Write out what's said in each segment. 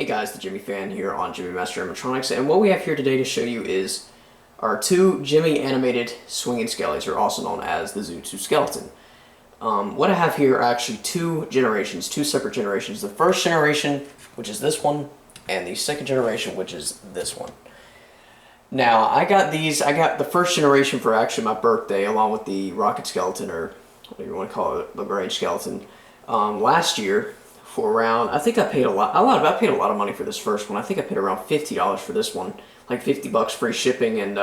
Hey guys, the Gemmy Fan here on Gemmy Master Animatronics, and what we have here today to show you is our two Gemmy animated swinging Skellies, or also known as the Zoot skeleton. What I have here are actually two separate generations. The first generation, which is this one, and the second generation, which is this one. Now, I got the first generation for actually my birthday, along with the rocket skeleton, or whatever you want to call it, Lagrange skeleton, last year. For around, I think I paid I paid a lot of money for this first one. I think I paid around $50 for this one, like $50 free shipping, and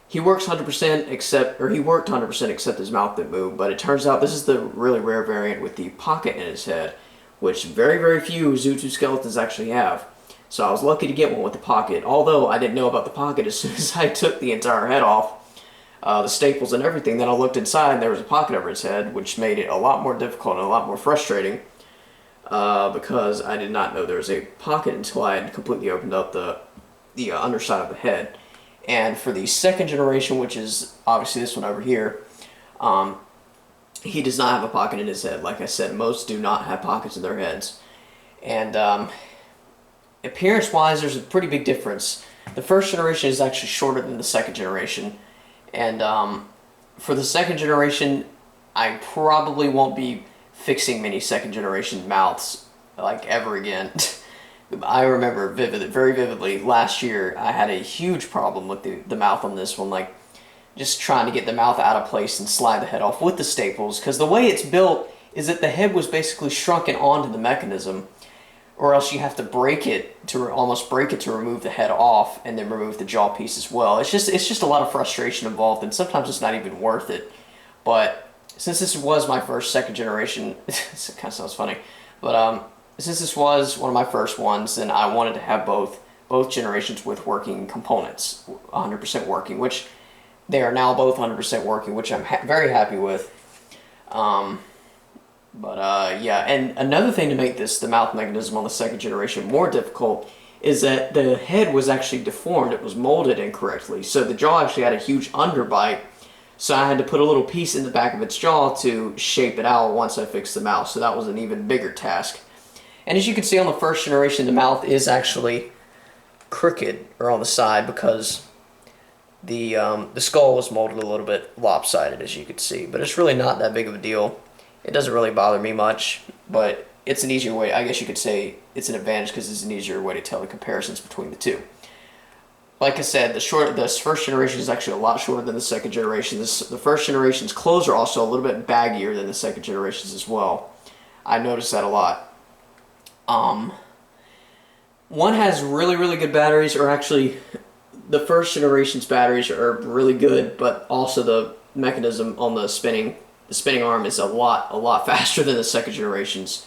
he works 100% he worked 100% except his mouth didn't move. But it turns out this is the really rare variant with the pocket in his head, which very few Zoot skeletons actually have. So I was lucky to get one with the pocket, although I didn't know about the pocket as soon as I took the entire head off, the staples and everything. Then I looked inside and there was a pocket over his head, which made it a lot more difficult and a lot more frustrating. Because I did not know there was a pocket until I had completely opened up the underside of the head. And for the second generation, which is obviously this one over here, he does not have a pocket in his head. Like I said, most do not have pockets in their heads. And appearance-wise, there's a pretty big difference. The first generation is actually shorter than the second generation. And for the second generation, I probably won't be fixing many second generation mouths like ever again. I remember very vividly last year I had a huge problem with the mouth on this one, like just trying to get the mouth out of place and slide the head off with the staples, because the way it's built is that the head was basically shrunken onto the mechanism, or else you have to almost break it to remove the head off and then remove the jaw piece as well. It's just a lot of frustration involved, and sometimes it's not even worth it. But since this was my first second generation, it kind of sounds funny, but since this was one of my first ones, then I wanted to have both generations with working components, 100% working, which they are now both 100% working, which I'm very happy with. Yeah, and another thing to make the mouth mechanism on the second generation more difficult is that the head was actually deformed. It was molded incorrectly, so the jaw actually had a huge underbite. So I had to put a little piece in the back of its jaw to shape it out once I fixed the mouth. So that was an even bigger task. And as you can see on the first generation, the mouth is actually crooked, or on the side, because the skull was molded a little bit lopsided, as you can see. But it's really not that big of a deal. It doesn't really bother me much, but it's an easier way. I guess you could say it's an advantage because it's an easier way to tell the comparisons between the two. Like I said, the first generation is actually a lot shorter than the second generation. The first generation's clothes are also a little bit baggier than the second generation's as well. I noticed that a lot. One has really good batteries, or actually, the first generation's batteries are really good, but also the mechanism on the spinning arm is a lot faster than the second generation's.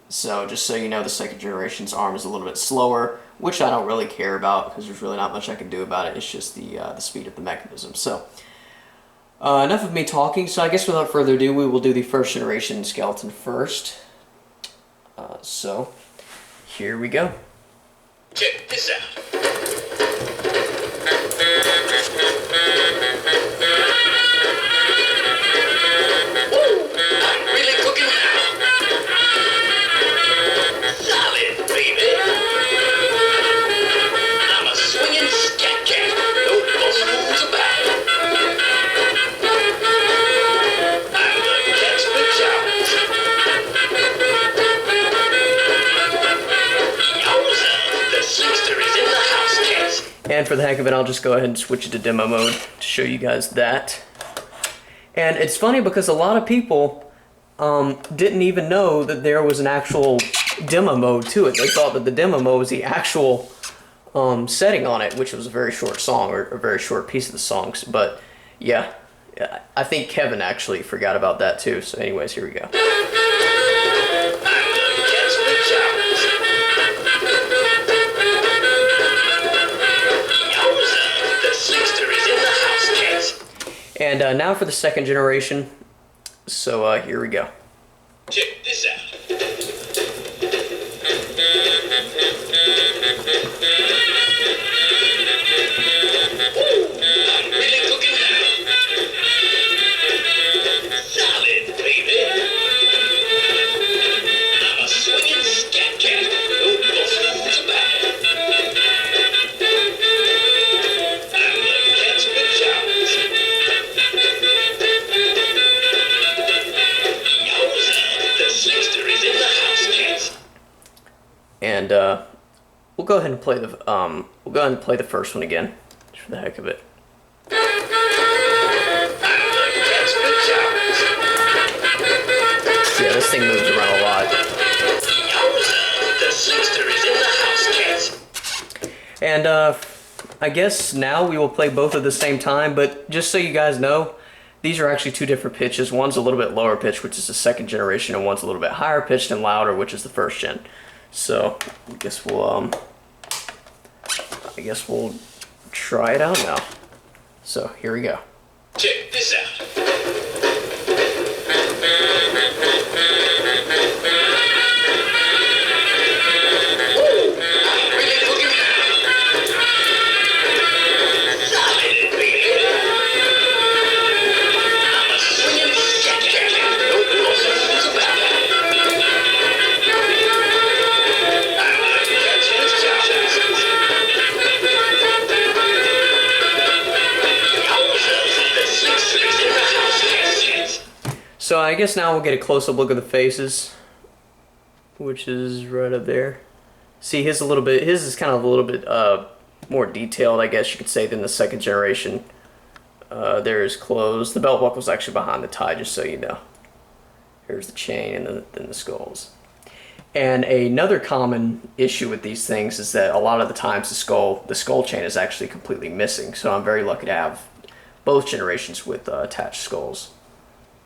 So just so you know, the second generation's arm is a little bit slower, which I don't really care about because there's really not much I can do about it. It's just the speed of the mechanism. So enough of me talking. So I guess without further ado, we will do the first generation skeleton first. So here we go. Check this out. And for the heck of it, I'll just go ahead and switch it to demo mode to show you guys that. And it's funny because a lot of people didn't even know that there was an actual demo mode to it. They thought that the demo mode was the actual setting on it, which was a very short song, or a very short piece of the songs. But yeah, I think Kevin actually forgot about that too. So anyways, here we go. And now for the second generation. So here we go. Check this out. Ooh, I'm really cooking now. Solid, baby. I'm a swinging scat cat. And we'll go ahead and play the first one again, just for the heck of it. Yeah, this thing moves around a lot. The slickster is in the house, kids. And I guess now we will play both at the same time, but just so you guys know, these are actually two different pitches. One's a little bit lower pitch, which is the second generation, and one's a little bit higher pitched and louder, which is the first gen. So I guess we'll try it out now. So here we go. Check this out. So I guess now we'll get a close-up look at the faces, which is right up there. See, his is kind of a little bit more detailed, I guess you could say, than the second generation. There is clothes. The belt buckle's actually behind the tie, just so you know. Here's the chain and then the skulls. And another common issue with these things is that a lot of the times the skull chain is actually completely missing. So I'm very lucky to have both generations with attached skulls.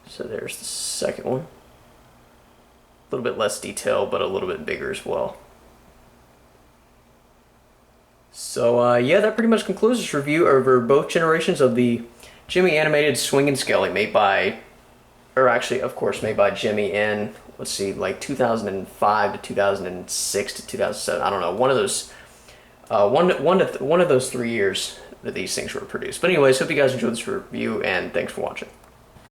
So there's the second one. A little bit less detail, but a little bit bigger as well. So yeah, that pretty much concludes this review over both generations of the Gemmy animated Swingin' Skelly, made by Gemmy in, let's see, like 2005 to 2006 to 2007. I don't know, one of those, one of those 3 years that these things were produced. But anyways, hope you guys enjoyed this review, and thanks for watching.